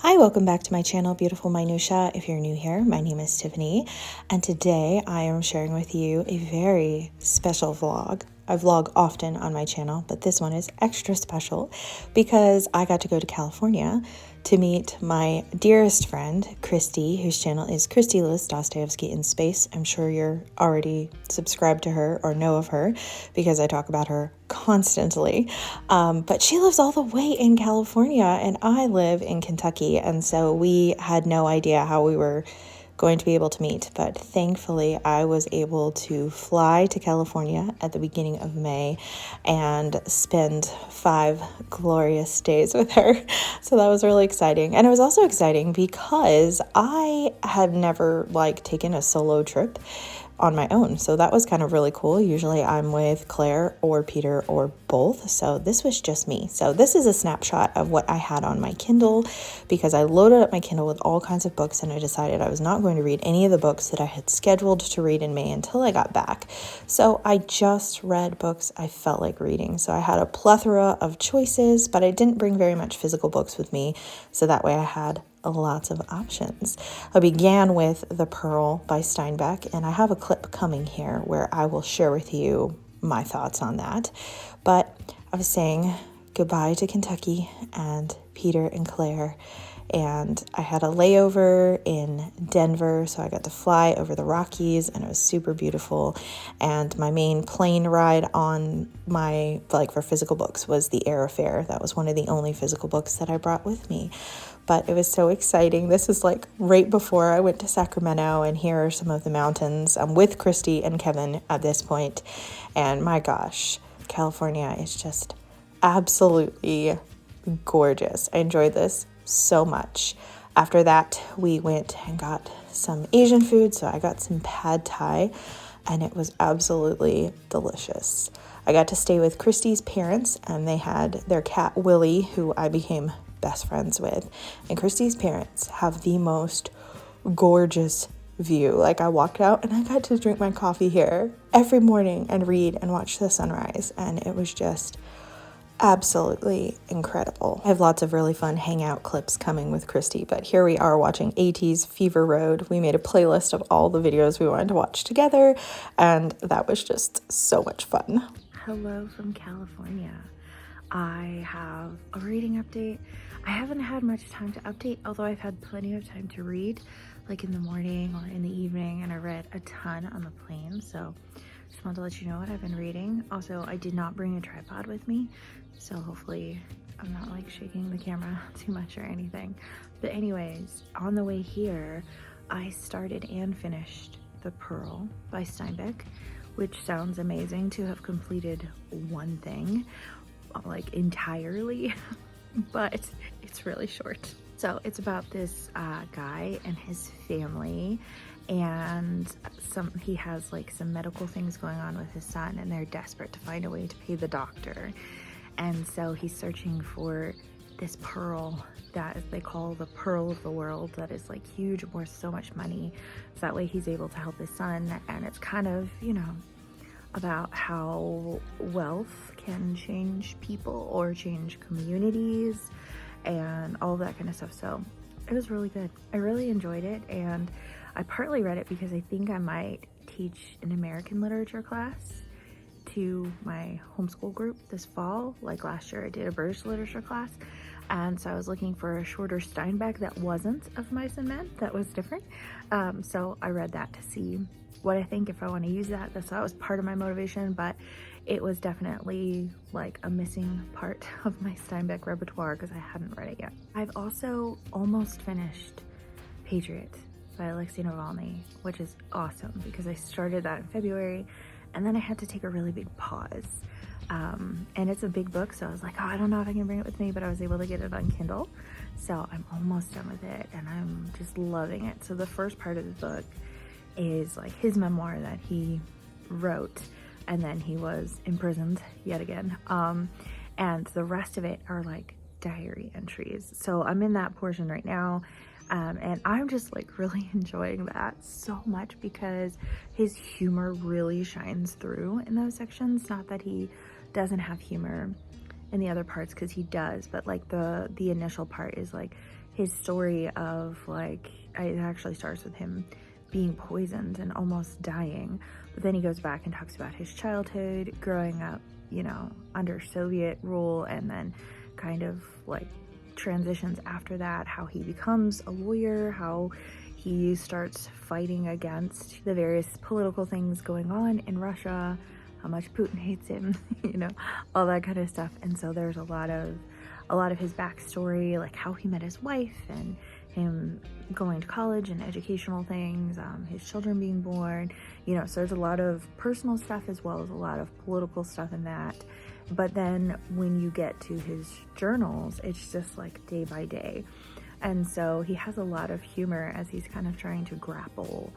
Hi, welcome back to my channel, Beautiful Minutia. If you're new here, my name is Tiffany, and today I am sharing with you a very special vlog. I vlog often on my channel, but this one is extra special because I got to go to California to meet my dearest friend, Christy, whose channel is Christy Liz Dostoevsky in Space. I'm sure you're already subscribed to her or know of her because I talk about her constantly. But she lives all the way in California and I live in Kentucky. And so we had no idea how we were going to be able to meet, but thankfully I was able to fly to California at the beginning of May and spend 5 glorious days with her. So that was really exciting. And it was also exciting because I had never taken a solo trip on my own. So that was kind of really cool. Usually I'm with Claire or Peter or both. So this was just me. So this is a snapshot of what I had on my Kindle because I loaded up my Kindle with all kinds of books and I decided I was not going to read any of the books that I had scheduled to read in May until I got back. So I just read books I felt like reading. So I had a plethora of choices, but I didn't bring very much physical books with me. So that way I had lots of options. I began with The Pearl by Steinbeck, and I have a clip coming here where I will share with you my thoughts on that. But I was saying goodbye to Kentucky and Peter and Claire, and I had a layover in Denver, so I got to fly over the Rockies, and it was super beautiful. And my main plane ride on my, for physical books was The Air Affair. That was one of the only physical books that I brought with me. But it was so exciting. This is right before I went to Sacramento, and here are some of the mountains. I'm with Christy and Kevin at this point, and my gosh, California is just absolutely gorgeous. I enjoyed this so much. After that, we went and got some Asian food, so I got some pad thai, and it was absolutely delicious. I got to stay with Christy's parents, and they had their cat Willie, who I became best friends with. And Christy's parents have the most gorgeous view. I walked out and I got to drink my coffee here every morning and read and watch the sunrise, and it was just absolutely incredible. I have lots of really fun hangout clips coming with Christy, but here we are watching AT's Fever Road. We made a playlist of all the videos we wanted to watch together, and that was just so much fun. Hello from California. I have a reading update. I haven't had much time to update, although I've had plenty of time to read, in the morning or in the evening, and I read a ton on the plane, so just wanted to let you know what I've been reading. Also, I did not bring a tripod with me, so hopefully I'm not shaking the camera too much or anything. But anyways, on the way here, I started and finished The Pearl by Steinbeck, which sounds amazing to have completed one thing entirely, but it's really short. So it's about this guy and his family, and he has some medical things going on with his son, and they're desperate to find a way to pay the doctor. And so he's searching for this pearl that they call the pearl of the world, that is huge, worth so much money, so that way he's able to help his son. And it's kind of, about how wealth can change people or change communities and all that kind of stuff. So it was really good. I really enjoyed it, and I partly read it because I think I might teach an American literature class to my homeschool group this fall. Last year I did a British literature class, and so I was looking for a shorter Steinbeck that wasn't Of Mice and Men, that was different. So I read that to see what I think, if I want to use that. That was part of my motivation, but it was definitely a missing part of my Steinbeck repertoire because I hadn't read it yet. I've also almost finished Patriot by Alexei Navalny, which is awesome because I started that in February, and then I had to take a really big pause. And it's a big book, so I was I don't know if I can bring it with me, but I was able to get it on Kindle. So I'm almost done with it, and I'm just loving it. So the first part of the book is his memoir that he wrote, and then he was imprisoned yet again. And the rest of it are diary entries. So I'm in that portion right now. And I'm just really enjoying that so much because his humor really shines through in those sections. Not that he doesn't have humor in the other parts, because he does, but the initial part is his story of like, it actually starts with him being poisoned and almost dying, but then he goes back and talks about his childhood growing up, you know, under Soviet rule, and then kind of like transitions after that, how he becomes a lawyer, how he starts fighting against the various political things going on in Russia, how much Putin hates him, you know, all that kind of stuff. And so there's a lot of his backstory, like how he met his wife and him going to college and educational things, his children being born, you know, so there's a lot of personal stuff as well as a lot of political stuff in that. But then when you get to his journals, it's just like day by day. And so he has a lot of humor as he's kind of trying to grapple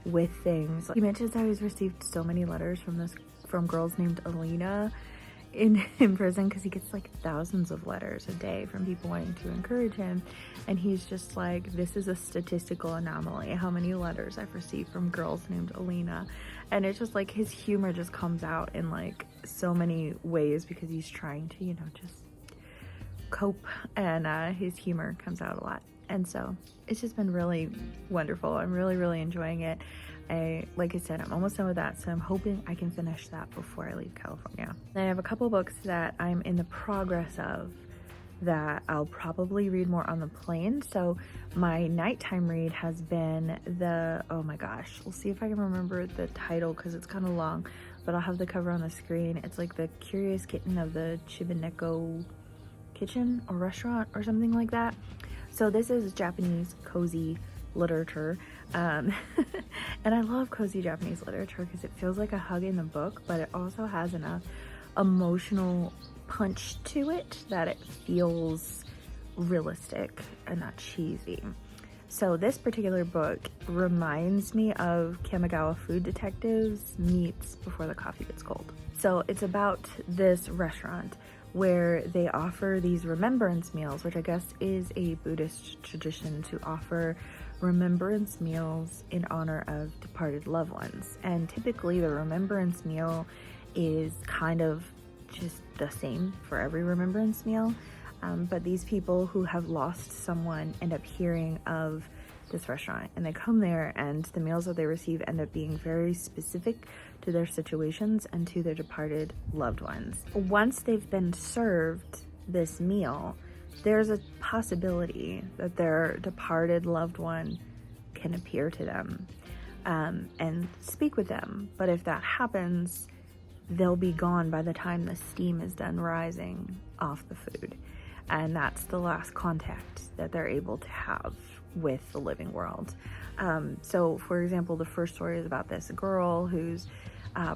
with things. He mentions how he's received so many letters from girls named Alina in prison, because he gets like thousands of letters a day from people wanting to encourage him, and he's just like, this is a statistical anomaly how many letters I've received from girls named Alina. And it's just like his humor just comes out in like so many ways because he's trying to, you know, just cope, and his humor comes out a lot. And so it's just been really wonderful. I'm really enjoying it. Like I said, I'm almost done with that, so I'm hoping I can finish that before I leave California. Then I have a couple books that I'm in the progress of that I'll probably read more on the plane. So my nighttime read has been oh my gosh, we'll see if I can remember the title because it's kind of long, but I'll have the cover on the screen. It's like The Curious Kitten of the Chibaneko Kitchen or Restaurant or something like that. So this is Japanese cozy literature, and I love cozy Japanese literature because it feels like a hug in the book, but it also has enough emotional punch to it that it feels realistic and not cheesy. So this particular book reminds me of Kamigawa Food Detectives meets Before the Coffee Gets Cold. So it's about this restaurant where they offer these remembrance meals, which I guess is a Buddhist tradition to offer remembrance meals in honor of departed loved ones. And typically the remembrance meal is kind of just the same for every remembrance meal. But these people who have lost someone end up hearing of this restaurant, and they come there, and the meals that they receive end up being very specific to their situations and to their departed loved ones. Once they've been served this meal, there's a possibility that their departed loved one can appear to them and speak with them. But if that happens, they'll be gone by the time the steam is done rising off the food. And that's the last contact that they're able to have with the living world. So for example, the first story is about this girl whose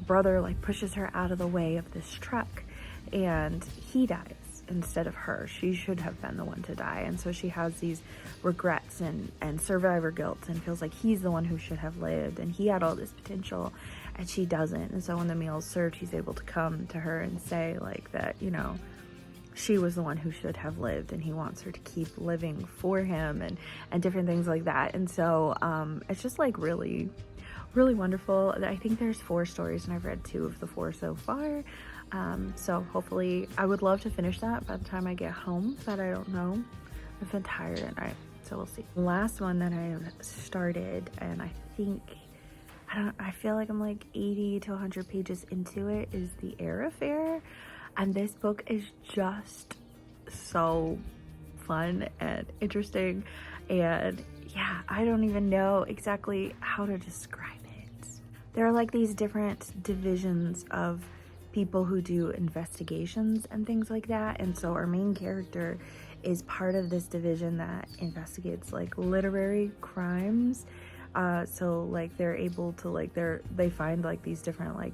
brother like pushes her out of the way of this truck, and he dies instead of her. She should have been the one to die. And so she has these regrets and survivor guilt and feels like he's the one who should have lived and he had all this potential and she doesn't. And so when the meal's served, he's able to come to her and say like that, you know, she was the one who should have lived and he wants her to keep living for him and different things like that. And so it's just like really wonderful. I think there's 4 stories and I've read 2 of the 4 so far. So hopefully I would love to finish that by the time I get home, but I don't know. I've been tired at night, so we'll see. The last one that I have started, and I think, I feel like I'm like 80 to 100 pages into it, is The Air Affair. And this book is just so fun and interesting. And yeah, I don't even know exactly how to describe it. There are like these different divisions of people who do investigations and things like that. And so our main character is part of this division that investigates like literary crimes. So like they're able to like, they find like these different like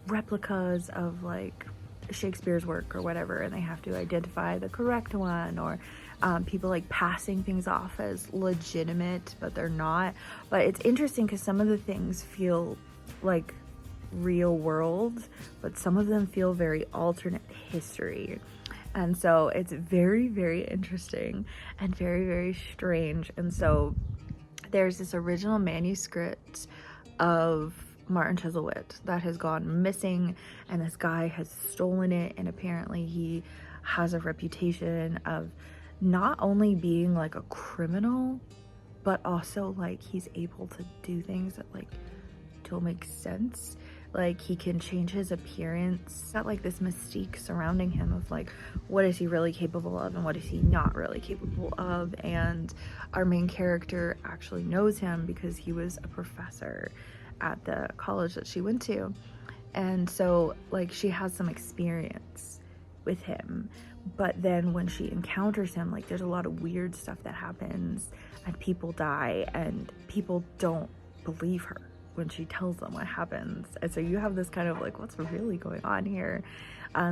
replicas of like Shakespeare's work or whatever, and they have to identify the correct one, or people like passing things off as legitimate but they're not. But it's interesting because some of the things feel like real world, but some of them feel very alternate history. And so it's very interesting and very strange. And so there's this original manuscript of Martin Chuzzlewit that has gone missing, and this guy has stolen it, and apparently he has a reputation of not only being like a criminal, but also like he's able to do things that like don't make sense. Like he can change his appearance, not like this mystique surrounding him of like what is he really capable of and what is he not really capable of. And our main character actually knows him because he was a professor at the college that she went to, and so like she has some experience with him. But then when she encounters him, like there's a lot of weird stuff that happens and people die and people don't believe her when she tells them what happens. And so you have this kind of like, what's really going on here?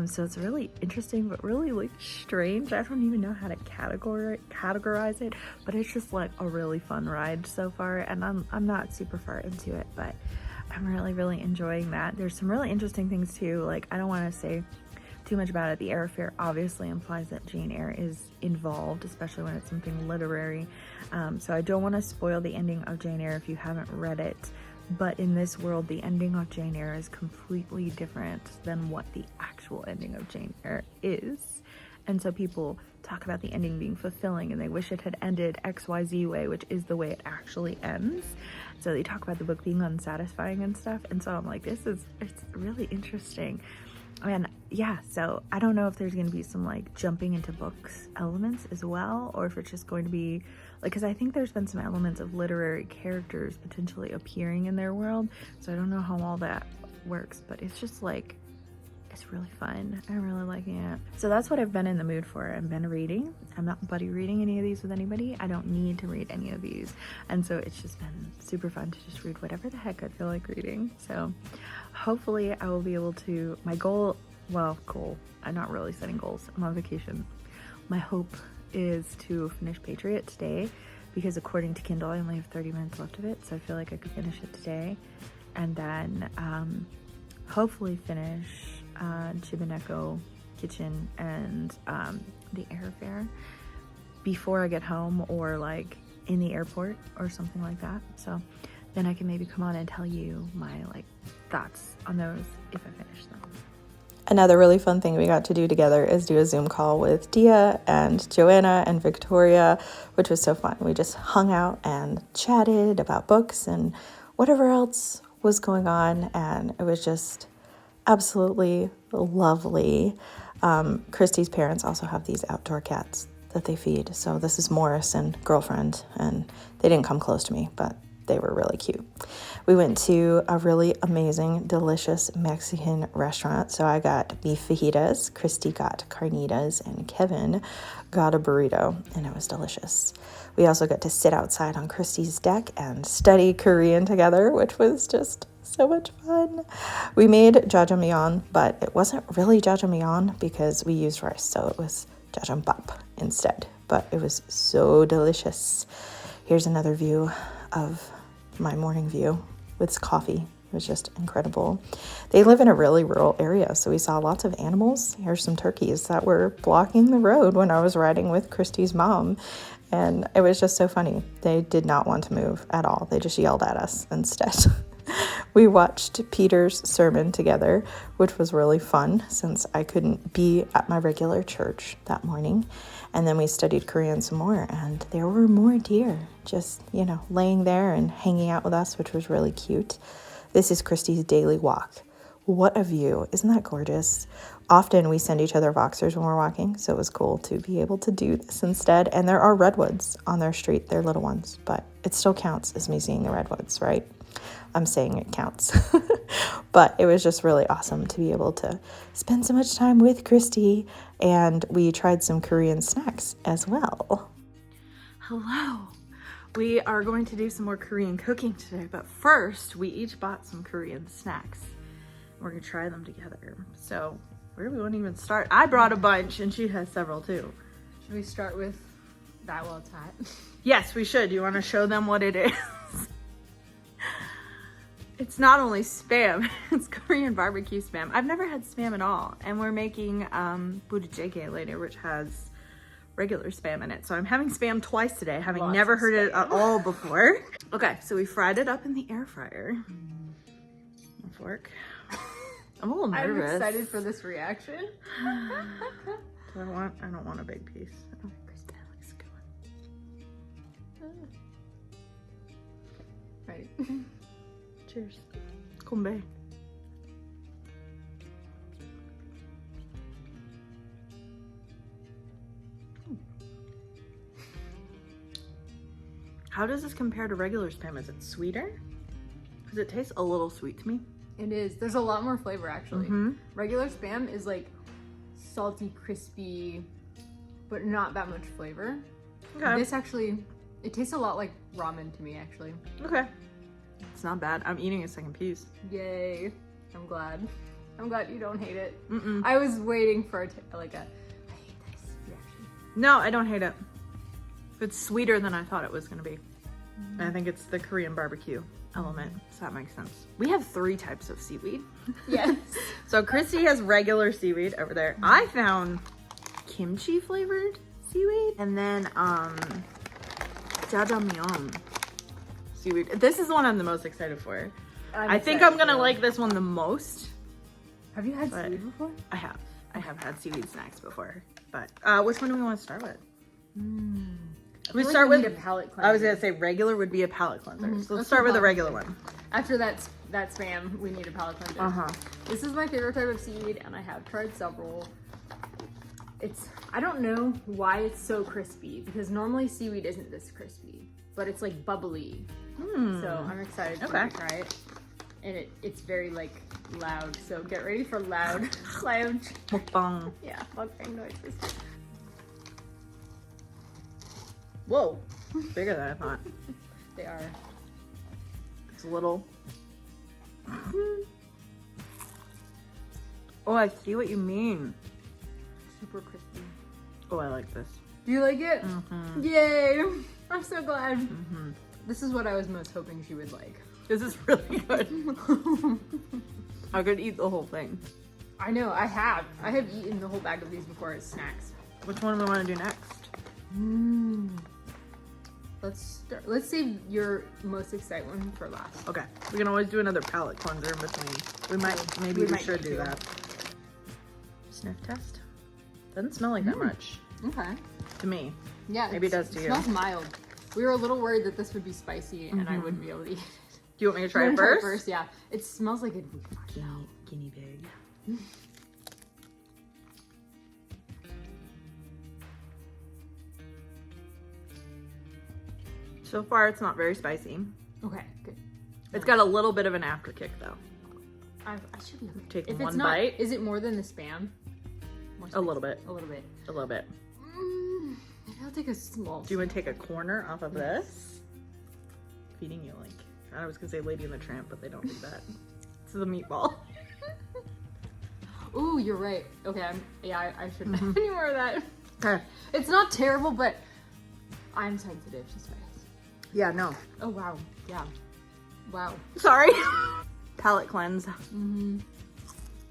So it's really interesting, but really like strange. I don't even know how to categorize it, but it's just like a really fun ride so far. And I'm not super far into it, but I'm really enjoying that. There's some really interesting things too. Like, I don't want to say too much about it. The air affair obviously implies that Jane Eyre is involved, especially when it's something literary. So I don't want to spoil the ending of Jane Eyre if you haven't read it. But in this world, the ending of Jane Eyre is completely different than what the actual ending of Jane Eyre is. And so people talk about the ending being fulfilling and they wish it had ended XYZ way, which is the way it actually ends. So they talk about the book being unsatisfying and stuff. And so I'm like, it's really interesting. And yeah, so I don't know if there's going to be some like jumping into books elements as well, or if it's just going to be like, because I think there's been some elements of literary characters potentially appearing in their world. So I don't know how all that works, but it's just like, it's really fun. I'm really liking it. So that's what I've been in the mood for. I've been reading. I'm not buddy reading any of these with anybody. I don't need to read any of these. And so it's just been super fun to just read whatever the heck I feel like reading. So hopefully I will be able to, my goal, I'm not really setting goals. I'm on vacation. My hope is to finish Patriot today because according to Kindle, I only have 30 minutes left of it. So I feel like I could finish it today. And then hopefully finish Jjigae Kitchen and the airfare before I get home, or like in the airport or something like that. So then I can maybe come on and tell you my like thoughts on those if I finish them. Another really fun thing we got to do together is do a Zoom call with Dia and Joanna and Victoria, which was so fun. We just hung out and chatted about books and whatever else was going on, and it was just absolutely lovely. Christy's parents also have these outdoor cats that they feed. So this is Morris and girlfriend, and they didn't come close to me, but they were really cute. We went to a really amazing, delicious Mexican restaurant. So I got beef fajitas, Christy got carnitas, and Kevin got a burrito, and it was delicious. We also got to sit outside on Christy's deck and study Korean together, which was just so much fun. We made jjajangmyeon, but it wasn't really jjajangmyeon because we used rice, so it was jjajangbap instead. But it was so delicious. Here's another view of my morning view with coffee. It was just incredible. They live in a really rural area, so we saw lots of animals. Here's some turkeys that were blocking the road when I was riding with Christy's mom, and it was just so funny. They did not want to move at all. They just yelled at us instead. We watched Peter's sermon together, which was really fun since I couldn't be at my regular church that morning. And then we studied Korean some more, and there were more deer just, laying there and hanging out with us, which was really cute. This is Christy's daily walk. What a view. Isn't that gorgeous? Often we send each other Voxers when we're walking, so it was cool to be able to do this instead. And there are redwoods on their street. They're little ones, but it still counts as me seeing the redwoods, right? I'm saying it counts. But it was just really awesome to be able to spend so much time with Christy, and we tried some Korean snacks as well. Hello. We are going to do some more Korean cooking today, but first we each bought some Korean snacks. We're gonna try them together. So where do we want to even start? I brought a bunch and she has several too. Should we start with that while it's hot? Yes, we should. You want to show them what it is? It's not only Spam, it's Korean barbecue Spam. I've never had Spam at all. And we're making Budae later, which has regular Spam in it. So I'm having Spam twice today, having never heard it at all before. Okay, so we fried it up in the air fryer. A fork. I'm a little nervous. I'm excited for this reaction. I don't want a big piece. Right. Cheers. Kumbe. How does this compare to regular Spam? Is it sweeter? Because it tastes a little sweet to me. It is. There's a lot more flavor actually. Mm-hmm. Regular Spam is like salty, crispy, but not that much flavor. Okay. This actually, it tastes a lot like ramen to me actually. Okay. It's not bad. I'm eating a second piece. Yay. I'm glad. I'm glad you don't hate it. Mm-mm. I was waiting for I hate this reaction. No, I don't hate it. It's sweeter than I thought it was going to be. And I think it's the Korean barbecue element, so that makes sense. We have 3 types of seaweed. Yes. So Christy has regular seaweed over there. I found kimchi flavored seaweed. And then jjajangmyeon seaweed. This is the one I'm the most excited for. I think I'm going to like this one the most. Have you had seaweed before? I have. I have had seaweed snacks before. But which one do we want to start with? We start with a palate cleanser. I was gonna say regular would be a palate cleanser. So let's start with the regular one. After that Spam, we need a palate cleanser. This is my favorite type of seaweed, and I have tried several. I don't know why it's so crispy, because normally seaweed isn't this crispy, but it's like bubbly. So I'm excited to try it. And it's very like loud. So get ready for loud Mukbang. Yeah, mukbang noises. Whoa, bigger than I thought. They are. It's a little. Oh, I see what you mean. Super crispy. Oh, I like this. Do you like it? Yay! I'm so glad. This is what I was most hoping she would like. This is really good. I could eat the whole thing. I know, I have eaten the whole bag of these before as snacks. Which one do we want to do next? Let's save your most exciting one for last. Okay, we can always do another palate cleanser in between. Maybe we should do that. Sniff test. Doesn't smell like that much. Okay. To me. Yeah. Maybe it does to you. It smells mild. We were a little worried that this would be spicy and I wouldn't be able to eat it. Do you want me to try it first? Yeah. It smells like it'd be Guinea pig. So far, it's not very spicy. Okay, good. It's got a little bit of an after kick, though. I should be okay. Take if one it's not, bite. Is it more than the Spam? A little bit. A little bit. A little bit. I'll take a small. Do you want to take a corner off of this? Feeding you like, I was gonna say Lady and the Tramp, but they don't do that. It's the meatball. Ooh, you're right. Okay, I shouldn't have any more of that. Okay. It's not terrible, but I'm sensitive to spice. Yeah, no. Oh wow. Yeah. Wow. Sorry. Palate cleanse.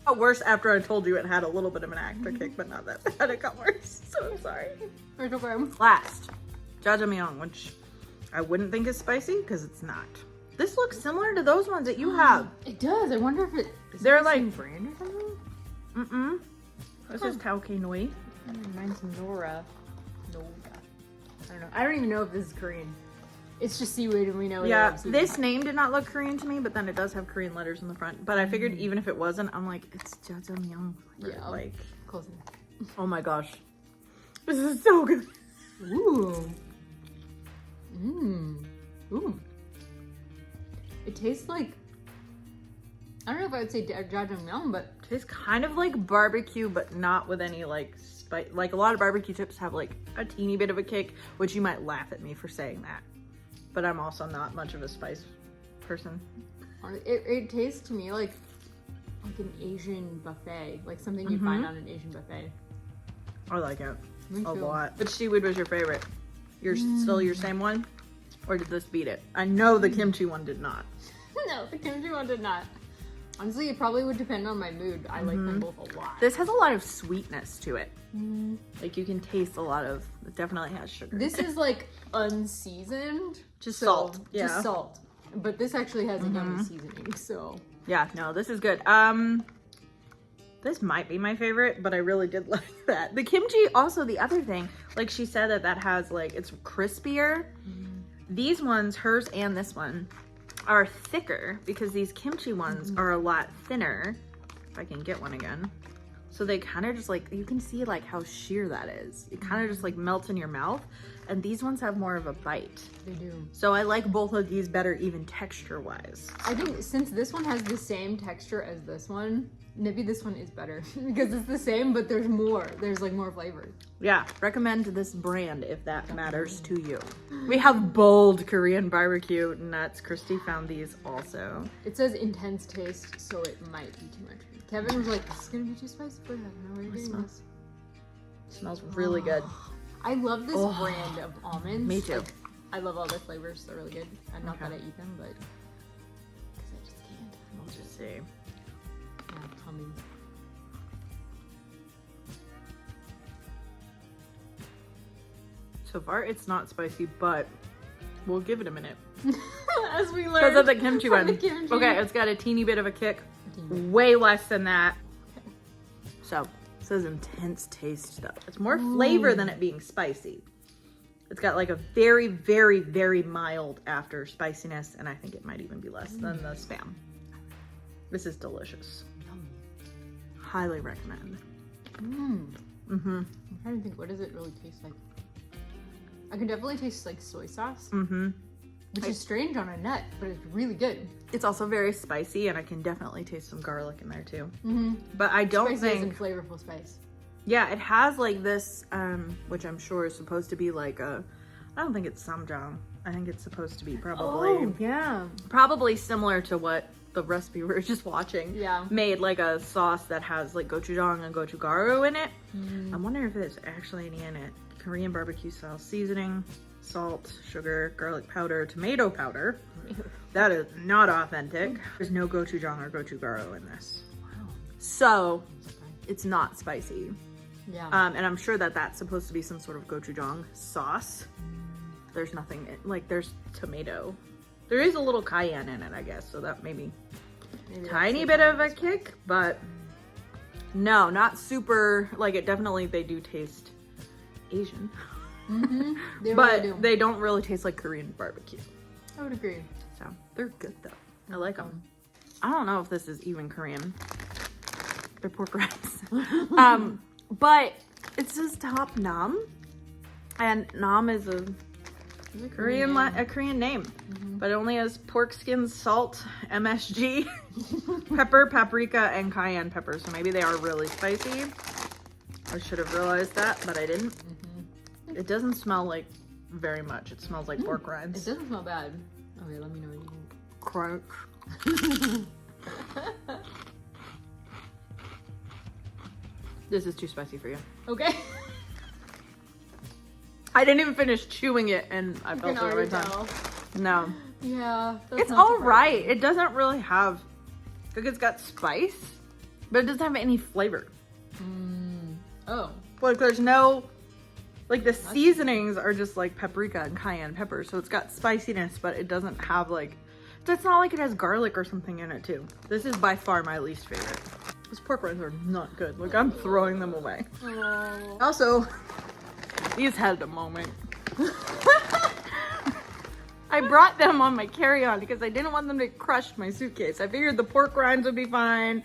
Got worse after I told you it had a little bit of an after kick, but not that bad. It got worse. So I'm sorry. It's okay. Last, jjajangmyeon, which I wouldn't think is spicy because it's not. This looks similar to those ones that you have. It does. I wonder if They're the like same brand or something. This is Tauke Nui. Mine's Nora. I don't know. I don't even know if this is Korean. It's just seaweed, and we know. Yeah, this name did not look Korean to me, but then it does have Korean letters in the front. But I figured even if it wasn't, I'm like, it's jjajangmyeon. Yeah, like close enough. Oh my gosh, this is so good. Ooh. Ooh. It tastes like, I don't know if I would say jjajangmyeon, but It tastes kind of like barbecue, but not with any like spice. Like a lot of barbecue chips have like a teeny bit of a kick, which you might laugh at me for saying that. But I'm also not much of a spice person. it tastes to me like an Asian buffet, like something you'd find on an Asian buffet. I like it Me a too. lot. Which seaweed was your favorite? You're still your same one? Or did this beat it? I know the kimchi one did not. No, the kimchi one did not. Honestly, it probably would depend on my mood. I like them both a lot. This has a lot of sweetness to it. Like you can taste a lot of, it definitely has sugar. This is like unseasoned. Just salt. Yeah. Just salt. But this actually has a yummy seasoning, so. Yeah, no, this is good. This might be my favorite, but I really did like that. The kimchi, also the other thing, like she said that has like, it's crispier. these ones, hers and this one, are thicker because these kimchi ones are a lot thinner. If I can get one again. So they kind of just like, you can see like how sheer that is. It kind of just like melts in your mouth. And these ones have more of a bite. They do. So I like both of these better even texture wise. I think since this one has the same texture as this one, maybe this one is better because it's the same, but there's more. There's like more flavor. Yeah, recommend this brand if that matters to you. We have bold Korean barbecue nuts. Christy found these also. It says intense taste, so it might be too much. Kevin was like, this is gonna be too spicy for you. I don't know where you're getting this. Smells really good. I love this brand of almonds. Me too. Like, I love all the flavors. They're really good. And not that I eat them, but because I just can't. We'll just see. Yeah, humming. So far, it's not spicy, but we'll give it a minute. As we learn. Because of the kimchi one. The kimchi. Okay, it's got a teeny bit of a kick. Way less than that. So, it says intense taste though. It's more flavor than it being spicy. It's got like a very, very, very mild after spiciness, and I think it might even be less than the Spam. This is delicious. Highly recommend. I'm trying to think, what does it really taste like? I can definitely taste like soy sauce. Which is strange on a nut, but it's really good. It's also very spicy, and I can definitely taste some garlic in there too. But I don't Spicy think... and flavorful spice. Yeah, it has like this, which I'm sure is supposed to be like a... I don't think it's samjang. I think it's supposed to be probably... yeah. Probably similar to what the recipe we were just watching. Yeah. Made like a sauce that has like gochujang and gochugaru in it. I'm wondering if there's actually any in it. Korean barbecue style seasoning, salt, sugar, garlic powder, tomato powder. That is not authentic. There's no gochujang or gochugaru in this. Wow. So it's not spicy. Yeah. And I'm sure that that's supposed to be some sort of gochujang sauce. There's nothing, like there's tomato. There is a little cayenne in it, I guess. So that maybe tiny bit of a kick, but no, not super, like it definitely, they do taste Asian. They but really do. they don't really taste like Korean barbecue. I would agree. So they're good though. I like them. I don't know if this is even Korean. They're pork rinds. But it says top nam, and nam is a Korean name, but it only has pork skins, salt, MSG, pepper, paprika, and cayenne pepper. So maybe they are really spicy. I should have realized that, but I didn't. It doesn't smell like very much. It smells like pork rinds. It doesn't smell bad. Okay, let me know what you think. Crunch. This is too spicy for you. Okay. I didn't even finish chewing it, and I felt it on my tongue. No. Yeah. It's all right. It doesn't really have, like, it's got spice, but it doesn't have any flavor. Oh. Like, there's no, like, the seasonings are just like paprika and cayenne pepper, so it's got spiciness, but it doesn't have, like, it's not like it has garlic or something in it, too. This is by far my least favorite. These pork rinds are not good. Like, I'm throwing them away. Oh. Also, these had a moment. I brought them on my carry-on because I didn't want them to crush my suitcase. I figured the pork rinds would be fine,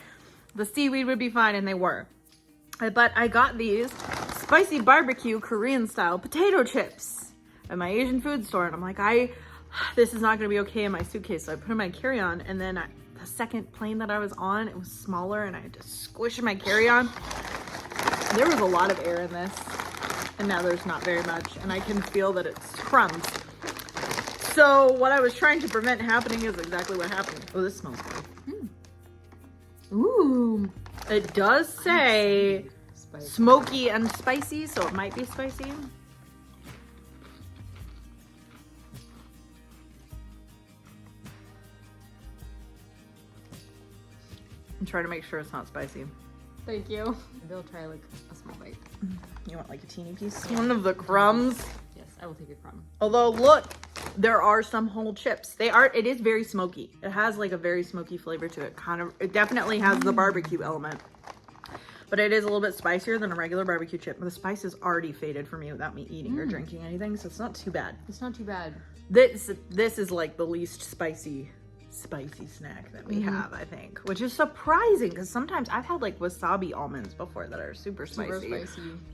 the seaweed would be fine, and they were. But I got these spicy barbecue Korean style potato chips at my Asian food store, and I'm like, this is not gonna be okay in my suitcase. So I put them in my carry-on, and then the second plane that I was on, it was smaller, and I had to squish my carry-on. There was a lot of air in this, and now there's not very much, and I can feel that it's crumbs. So what I was trying to prevent happening is exactly what happened. Oh, this smells good. Ooh. It does say smoky and spicy, so it might be spicy. I'm trying to make sure it's not spicy. Thank you. Maybe I'll try like a small bite. You want like a teeny piece? One of the crumbs. Yes, I will take a crumb. Although look, there are some whole chips. It is very smoky. It has like a very smoky flavor to it. It definitely has the barbecue element. but it is a little bit spicier than a regular barbecue chip. But the spice is already faded for me without me eating or drinking anything, so it's not too bad. It's not too bad. This is like the least spicy snack that we have, I think, which is surprising because sometimes I've had like wasabi almonds before that are super spicy.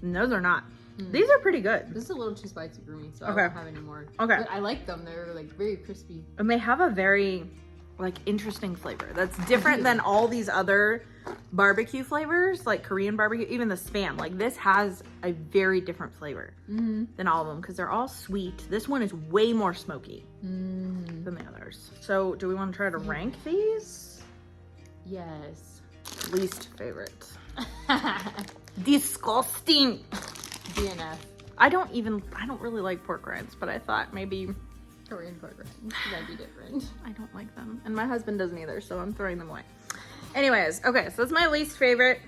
And those are not. These are pretty good. This is a little too spicy for me, so I won't have any more. Okay. But I like them. They're like very crispy. And they have a very like interesting flavor that's different than all these other barbecue flavors, like Korean barbecue, even the Spam. Like this has a very different flavor than all of them because they're all sweet. This one is way more smoky than the others. So do we want to try to rank these? Yes. Least favorite. Disgusting. DNF. I don't really like pork rinds, but I thought maybe Korean pork rinds. That'd be different. I don't like them. And my husband doesn't either, so I'm throwing them away. Anyways, okay, so that's my least favorite.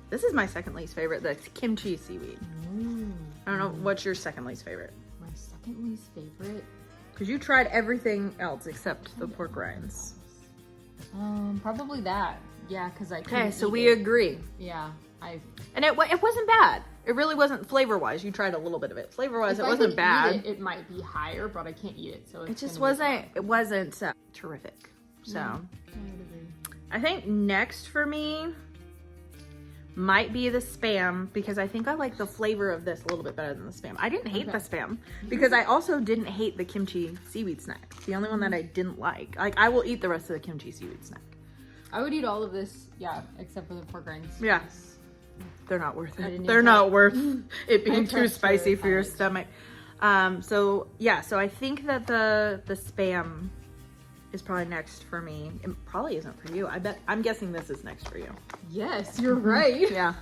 This is my second least favorite, the kimchi seaweed. I don't know, what's your second least favorite? My second least favorite? Because you tried everything else except the pork rinds. Probably that. Yeah, because I Okay, so we agree. Yeah, And it wasn't bad. It really wasn't flavor-wise. You tried a little bit of it. Flavor-wise, it wasn't bad. It might be higher, but I can't eat it, so It just wasn't. It wasn't terrific. So, I think next for me might be the Spam because I think I like the flavor of this a little bit better than the Spam. I didn't hate the Spam because I also didn't hate the kimchi seaweed snack. It's the only one that I didn't like. Like I will eat the rest of the kimchi seaweed snack. I would eat all of this, yeah, except for the pork rinds. Yeah. They're not worth it. They're not worth it being too spicy for your stomach. So yeah, so I think that the Spam is probably next for me. It probably isn't for you. I'm guessing this is next for you. Yes, you're right. Yeah.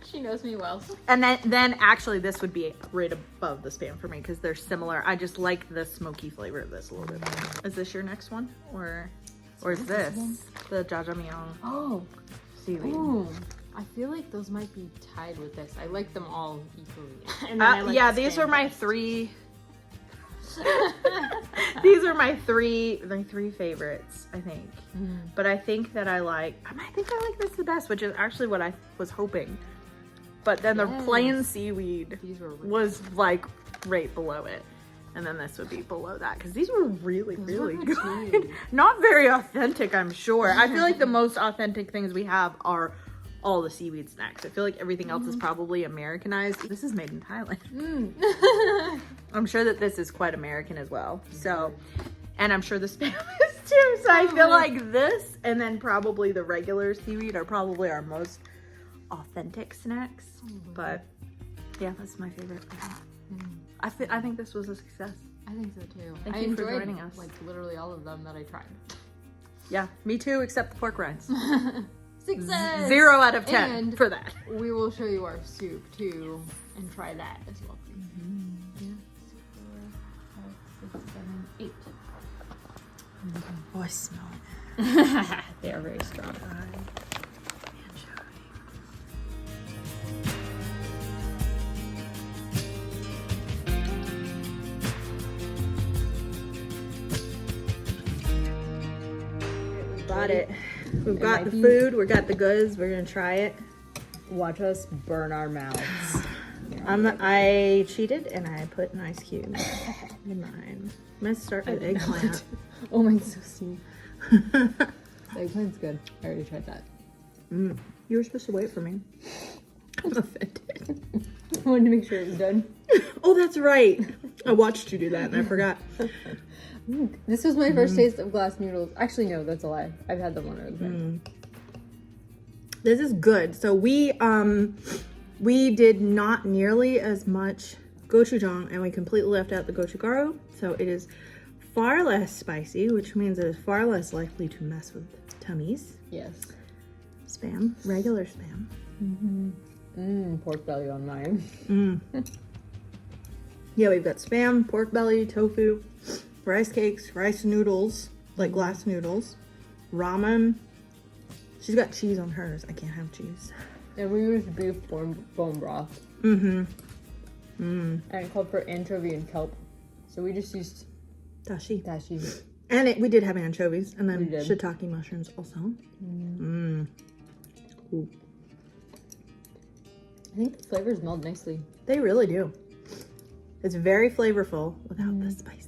She knows me well. And then actually this would be right above the Spam for me because they're similar. I just like the smoky flavor of this a little bit more. Is this your next one? Or is this the jjajangmyeon? Oh. Seaweed. Ooh. I feel like those might be tied with this. I like them all equally. And then yeah, these are my three. These are my three favorites, I think. But I think that I like this the best, which is actually what I was hoping. But then the plain seaweed was like right below it. And then this would be below that because these were really good. Not very authentic, I'm sure. I feel like the most authentic things we have are all the seaweed snacks. I feel like everything else is probably Americanized. This is made in Thailand. I'm sure that this is quite American as well. So, and I'm sure the Spam is too. So I feel like this and then probably the regular seaweed are probably our most authentic snacks. But yeah, that's my favorite. I think this was a success. I think so too. Thank I you for enjoyed joining us. like literally all of them that I tried. Yeah, me too, except the pork rinds. Success! 0 out of 10 and for that. We will show you our soup too and try that as well. Yeah. 4, 5, 6, 7, 8. Oh, I smell it. They are very strong. Got it. We've got the food, we got the goods, we're gonna try it. Watch us burn our mouths. I cheated and I put an ice cube in mine. I'm gonna start with eggplant. Oh, mine's so steamy. The eggplant's good. I already tried that. You were supposed to wait for me. I'm offended. I wanted to make sure it was done. Oh, that's right. I watched you do that and I forgot. This was my first taste of glass noodles. Actually, no, that's a lie. I've had them when I was This is good. So we did not nearly as much gochujang and we completely left out the gochugaru. So it is far less spicy, which means it is far less likely to mess with tummies. Yes. Spam, regular Spam. Pork belly on mine. Yeah, we've got Spam, pork belly, tofu, rice cakes, rice noodles, like glass noodles, ramen. She's got cheese on hers. I can't have cheese. And we used beef bone broth. And it called for anchovy and kelp. So we just used dashi. And we did have anchovies and then shiitake mushrooms also. Ooh. I think the flavors meld nicely. They really do. It's very flavorful without the spice.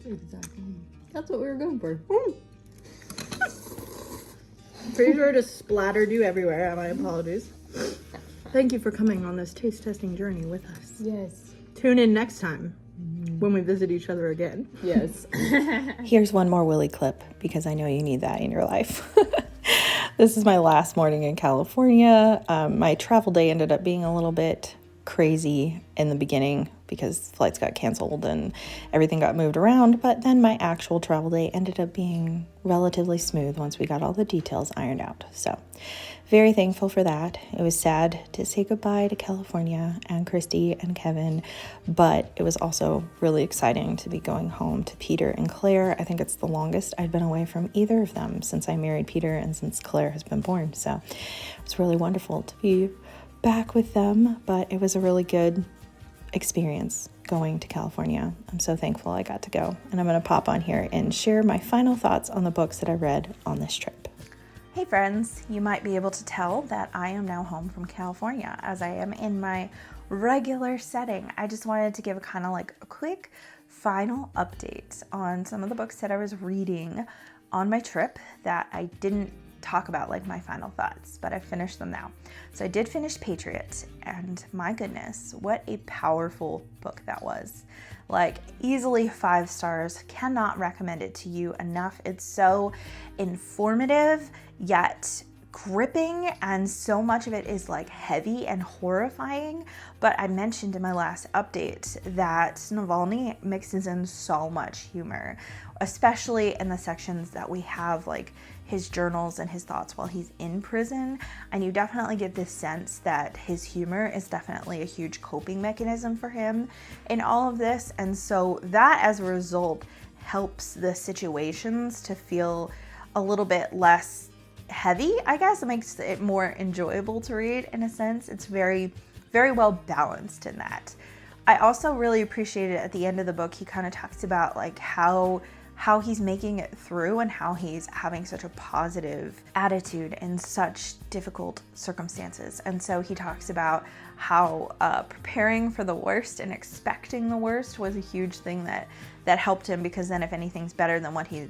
Exactly. That's what we were going for. Pretty sure just splattered you everywhere. My apologies. Thank you for coming on this taste testing journey with us. Yes. Tune in next time when we visit each other again. Yes. Here's one more Willy clip because I know you need that in your life. This is my last morning in California. My travel day ended up being a little bit crazy in the beginning because flights got canceled and everything got moved around, but then my actual travel day ended up being relatively smooth once we got all the details ironed out. So very thankful for that. It was sad to say goodbye to California and Christy and Kevin, but it was also really exciting to be going home to Peter and Claire. I think it's the longest I've been away from either of them since I married Peter and since Claire has been born. So it's really wonderful to be back with them, but it was a really good experience going to California. I'm so thankful I got to go, and I'm going to pop on here and share my final thoughts on the books that I read on this trip. Hey friends, you might be able to tell that I am now home from California as I am in my regular setting. I just wanted to give a kind of like a quick final update on some of the books that I was reading on my trip that I didn't talk about, like my final thoughts, but I finished them now. So I did finish Patriot, and my goodness, what a powerful book that was. Like, easily 5 stars. Cannot recommend it to you enough. It's so informative yet gripping, and so much of it is like heavy and horrifying. But I mentioned in my last update that Navalny mixes in so much humor, especially in the sections that we have like his journals and his thoughts while he's in prison. And you definitely get this sense that his humor is definitely a huge coping mechanism for him in all of this. And so that as a result helps the situations to feel a little bit less heavy, I guess. It makes it more enjoyable to read in a sense. It's very, very well balanced in that. I also really appreciated at the end of the book, he kind of talks about like how he's making it through and how he's having such a positive attitude in such difficult circumstances. And so he talks about how preparing for the worst and expecting the worst was a huge thing that helped him, because then if anything's better than what he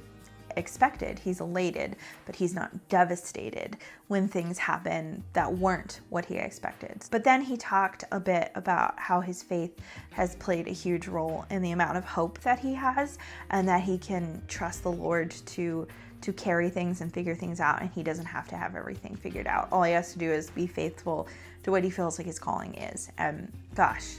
expected, he's elated, but he's not devastated when things happen that weren't what he expected. But then he talked a bit about how his faith has played a huge role in the amount of hope that he has, and that he can trust the Lord to carry things and figure things out, and he doesn't have to have everything figured out. All he has to do is be faithful to what he feels like his calling is. And gosh,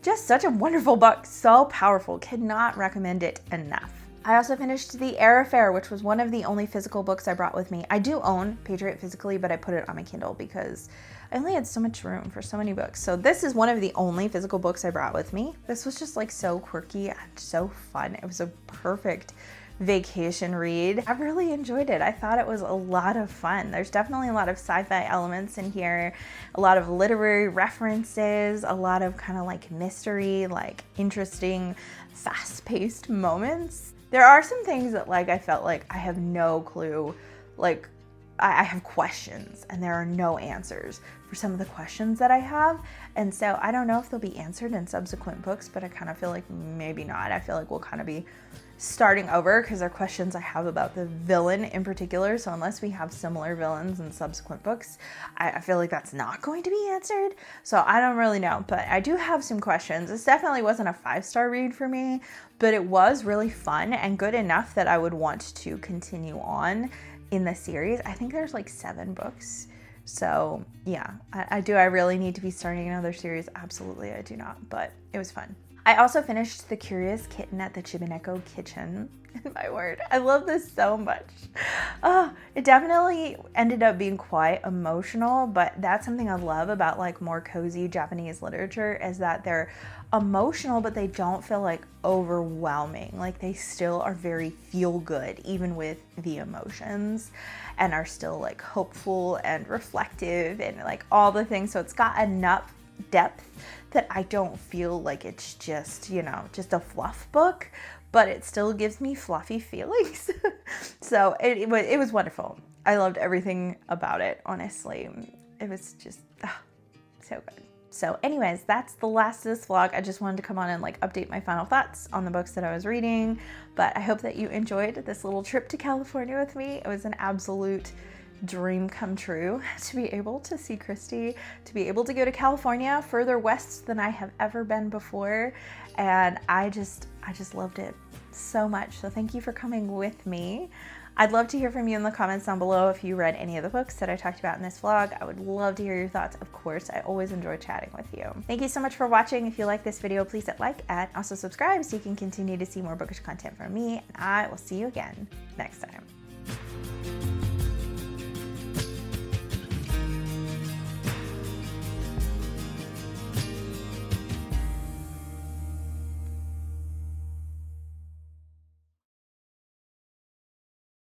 just such a wonderful book, so powerful. Cannot recommend it enough. I also finished The Air Affair, which was one of the only physical books I brought with me. I do own Patriot physically, but I put it on my Kindle because I only had so much room for so many books. So this is one of the only physical books I brought with me. This was just like so quirky and so fun. It was a perfect vacation read. I really enjoyed it. I thought it was a lot of fun. There's definitely a lot of sci-fi elements in here, a lot of literary references, a lot of kind of like mystery, like interesting, fast-paced moments. There are some things that like I felt like I have no clue, like I have questions and there are no answers for some of the questions that I have. And so I don't know if they'll be answered in subsequent books, but I kind of feel like maybe not. I feel like we'll kind of be starting over because they're questions I have about the villain in particular. So unless we have similar villains in subsequent books, I feel like that's not going to be answered. So I don't really know, but I do have some questions. This definitely wasn't a 5-star read for me, but it was really fun and good enough that I would want to continue on in the series. I think there's like 7 books. So yeah, I really need to be starting another series? Absolutely, I do not, but it was fun. I also finished The Curious Kitten at the Chibaneko Kitchen. My word, I love this so much. It definitely ended up being quite emotional, but that's something I love about like more cozy Japanese literature, is that they're emotional, but they don't feel like overwhelming. Like they still are very feel good, even with the emotions, and are still like hopeful and reflective and like all the things. So it's got enough depth that I don't feel like it's just, just a fluff book, but it still gives me fluffy feelings. So it was wonderful. I loved everything about it, honestly. It was just So good. So anyways, that's the last of this vlog. I just wanted to come on and like update my final thoughts on the books that I was reading. But I hope that you enjoyed this little trip to California with me. It was an absolute dream come true to be able to see Christy, to be able to go to California, further west than I have ever been before. And I just loved it so much. So thank you for coming with me. I'd love to hear from you in the comments down below if you read any of the books that I talked about in this vlog. I would love to hear your thoughts, of course. I always enjoy chatting with you. Thank you so much for watching. If you like this video, please hit like and also subscribe so you can continue to see more bookish content from me. And I will see you again next time.